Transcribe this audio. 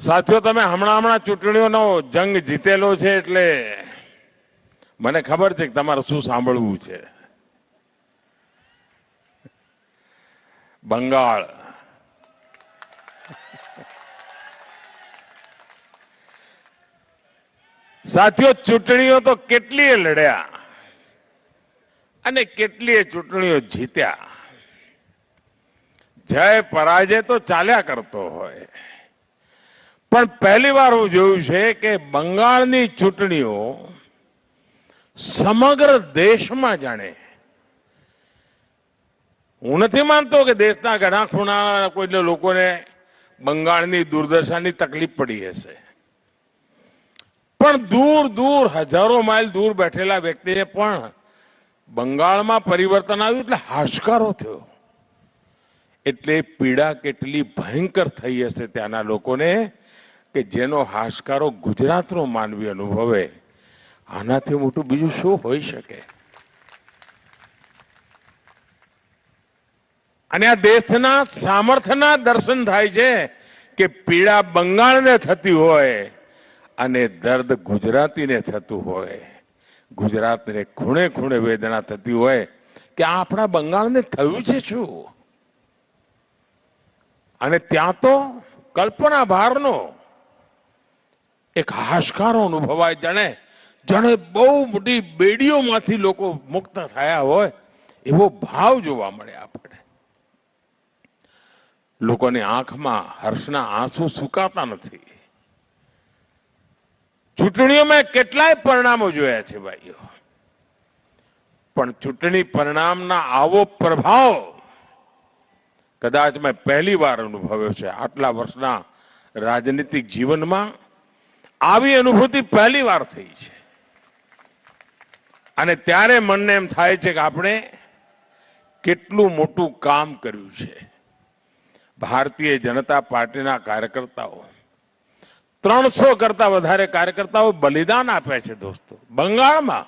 સાથીઓ, તમે હમણાં ચૂંટણીઓનો જંગ જીતેલો છે એટલે મને ખબર છે કે તમારે શું સાંભળવું છે. બંગાળ, સાથીઓ, ચૂંટણીઓ તો કેટલીય લડ્યા અને કેટલીય ચૂંટણીઓ જીત્યા. જય પરાજય તો ચાલ્યા કરતો હોય, પણ પહેલી વાર હું જોયું છે કે બંગાળની ચૂંટણીઓ સમગ્ર દેશમાં જાણે, હું નથી માનતો કે દેશના ઘણા ખૂણા કોઈ લોકોને બંગાળની દુર્દશાની તકલીફ પડી હશે, પણ દૂર દૂર હજારો માઇલ દૂર બેઠેલા વ્યક્તિને પણ બંગાળમાં પરિવર્તન આવ્યું એટલે હાશકારો થયો. એટલે પીડા કેટલી ભયંકર થઈ હશે ત્યાંના લોકોને કે જેનો હાશકારો ગુજરાતનો માનવી અનુભવે. આનાથી મોટું બીજું શું હોઈ શકે? અને આ દેશના સામર્થ્યના દર્શન થાય છે કે પીડા બંગાળને થતી હોય અને દર્દ ગુજરાતીને થતું હોય, ગુજરાતને ખૂણે ખૂણે વેદના થતી હોય કે આપણા બંગાળને થયું છે શું? અને ત્યાં તો કલ્પના બહારનો એક હાશકારો અનુભવાય, જાણે બહુ મોટી બેડીઓમાંથી લોકો મુક્ત થયા હોય એવો ભાવ જોવા મળે આપણે. લોકોની આંખમાં હર્ષના આંસુ સુકાતા નથી. ચૂંટણીઓમાં કેટલાય પરિણામો જોયા છે ભાઈઓ, પણ ચૂંટણી પરિણામના આવો પ્રભાવ કદાચ મેં પહેલી વાર અનુભવ્યો છે. આટલા વર્ષના રાજનીતિક જીવનમાં આવી અનુભૂતિ પહેલી વાર થઈ છે. અને ત્યારે મનને એમ થાય છે કે આપણે કેટલું મોટું કામ કર્યું છે. ભારતીય જનતા પાર્ટીના કાર્યકર્તાઓ 300 કરતા વધારે કાર્યકર્તાઓ બલિદાન આપ્યા છે દોસ્તો બંગાળમાં.